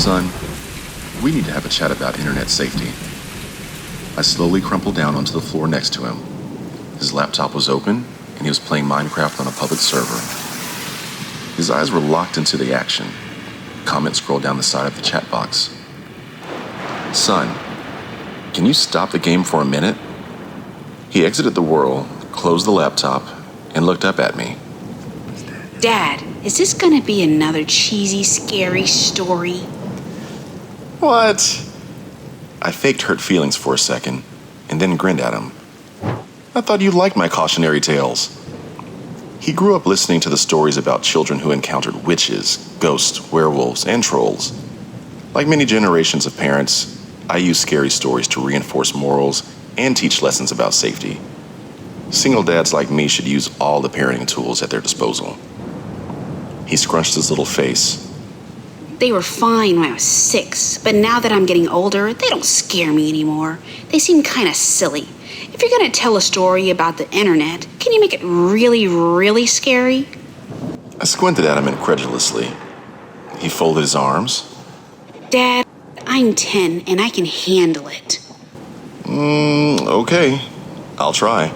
Son, we need to have a chat about internet safety. I slowly crumpled down onto the floor next to him. His laptop was open, and he was playing Minecraft on a public server. His eyes were locked into the action. Comments scrolled down the side of the chat box. Son, can you stop the game for a minute? He exited the world, closed the laptop, and looked up at me. Dad, is this gonna be another cheesy, scary story? What? I faked hurt feelings for a second, and then grinned at him. I thought you liked my cautionary tales. He grew up listening to the stories about children who encountered witches, ghosts, werewolves, and trolls. Like many generations of parents, I use scary stories to reinforce morals and teach lessons about safety. Single dads like me should use all the parenting tools at their disposal. He scrunched his little face. They were fine when I was 6, but now that I'm getting older, they don't scare me anymore. They seem kind of silly. If you're gonna tell a story about the internet, can you make it really, really scary? I squinted at him incredulously. He folded his arms. Dad, I'm 10 and I can handle it. Okay. I'll try.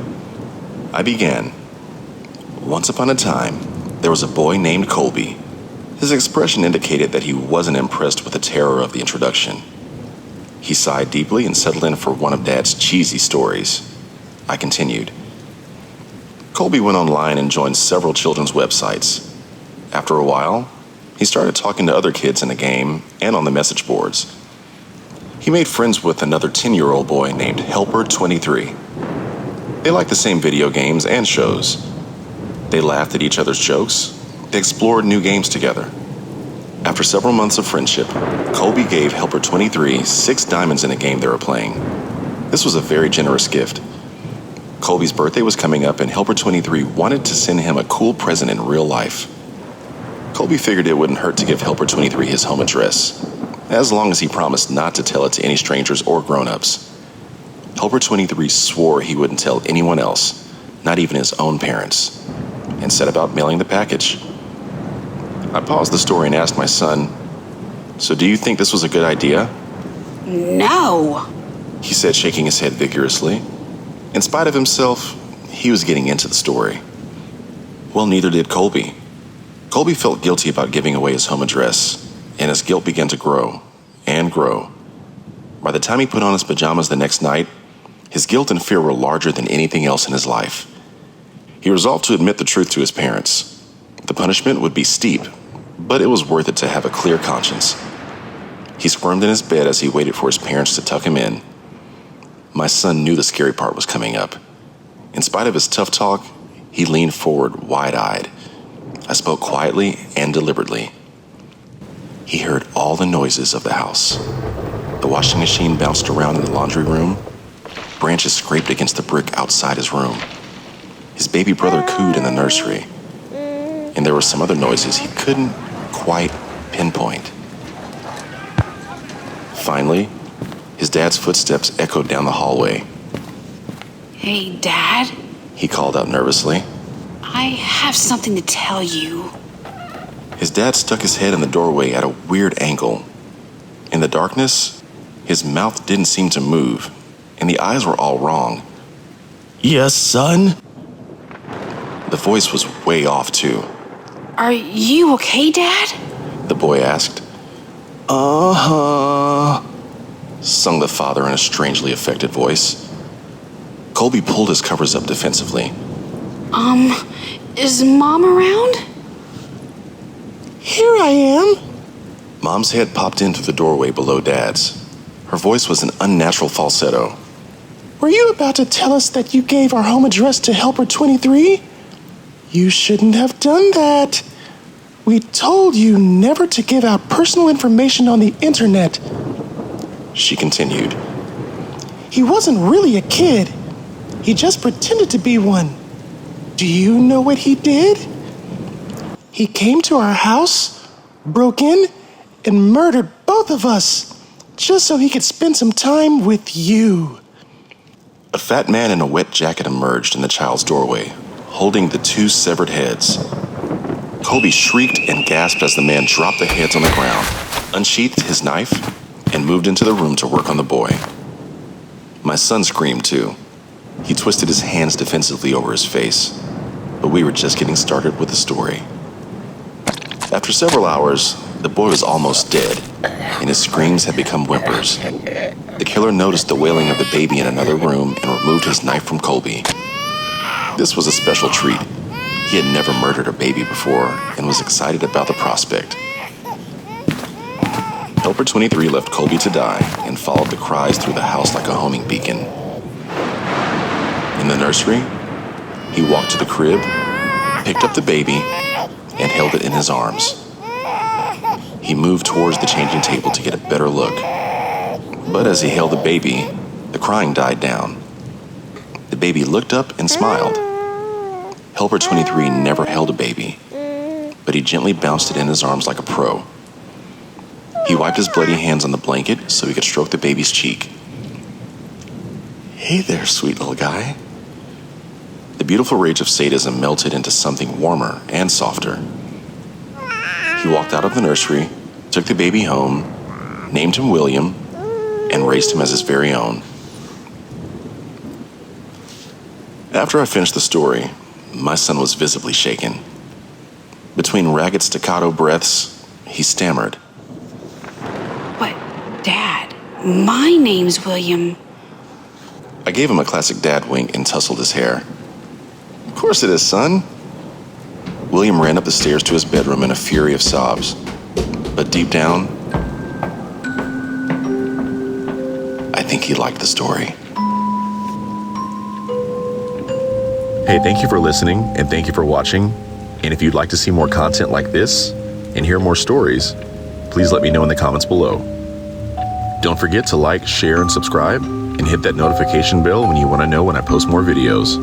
I began. Once upon a time, there was a boy named Colby. His expression indicated that he wasn't impressed with the terror of the introduction. He sighed deeply and settled in for one of Dad's cheesy stories. I continued. Colby went online and joined several children's websites. After a while, he started talking to other kids in the game and on the message boards. He made friends with another 10-year-old boy named Helper23. They liked the same video games and shows. They laughed at each other's jokes. They explored new games together. After several months of friendship, Colby gave Helper23 6 diamonds in a game they were playing. This was a very generous gift. Colby's birthday was coming up and Helper23 wanted to send him a cool present in real life. Colby figured it wouldn't hurt to give Helper23 his home address, as long as he promised not to tell it to any strangers or grown-ups. Helper23 swore he wouldn't tell anyone else, not even his own parents, and set about mailing the package. I paused the story and asked my son, "So do you think this was a good idea?" No, he said, shaking his head vigorously. In spite of himself, he was getting into the story. Well, neither did Colby. Colby felt guilty about giving away his home address, and his guilt began to grow and grow. By the time he put on his pajamas the next night, his guilt and fear were larger than anything else in his life. He resolved to admit the truth to his parents. The punishment would be steep, but it was worth it to have a clear conscience. He squirmed in his bed as he waited for his parents to tuck him in. My son knew the scary part was coming up. In spite of his tough talk, he leaned forward wide-eyed. I spoke quietly and deliberately. He heard all the noises of the house. The washing machine bounced around in the laundry room. Branches scraped against the brick outside his room. His baby brother cooed in the nursery. And there were some other noises he couldn't quite pinpoint. Finally, his dad's footsteps echoed down the hallway. Hey, Dad? He called out nervously. I have something to tell you. His dad stuck his head in the doorway at a weird angle. In the darkness, his mouth didn't seem to move, and the eyes were all wrong. "Yes, son?" The voice was way off, too. Are you okay, Dad? The boy asked. "Uh-huh," sung the father in a strangely affected voice. Colby pulled his covers up defensively. Is Mom around? Here I am. Mom's head popped in through the doorway below Dad's. Her voice was an unnatural falsetto. Were you about to tell us that you gave our home address to Helper23? You shouldn't have done that. We told you never to give out personal information on the internet. She continued. He wasn't really a kid. He just pretended to be one. Do you know what he did? He came to our house, broke in, and murdered both of us, just so he could spend some time with you. A fat man in a wet jacket emerged in the child's doorway, holding the 2 severed heads. Colby shrieked and gasped as the man dropped the heads on the ground, unsheathed his knife, and moved into the room to work on the boy. My son screamed too. He twisted his hands defensively over his face, but we were just getting started with the story. After several hours, the boy was almost dead, and his screams had become whimpers. The killer noticed the wailing of the baby in another room and removed his knife from Colby. This was a special treat. He had never murdered a baby before and was excited about the prospect. Helper 23 left Colby to die and followed the cries through the house like a homing beacon. In the nursery, he walked to the crib, picked up the baby, and held it in his arms. He moved towards the changing table to get a better look. But as he held the baby, the crying died down. The baby looked up and smiled. Helper 23 never held a baby, but he gently bounced it in his arms like a pro. He wiped his bloody hands on the blanket so he could stroke the baby's cheek. "Hey there, sweet little guy." The beautiful rage of sadism melted into something warmer and softer. He walked out of the nursery, took the baby home, named him William, and raised him as his very own. After I finished the story, my son was visibly shaken. Between ragged staccato breaths, he stammered. But, Dad, my name's William. I gave him a classic dad wink and tousled his hair. "Of course it is, son." William ran up the stairs to his bedroom in a fury of sobs. But deep down, I think he liked the story. Hey, thank you for listening, and thank you for watching. And if you'd like to see more content like this and hear more stories, please let me know in the comments below. Don't forget to like, share, and subscribe, and hit that notification bell when you want to know when I post more videos.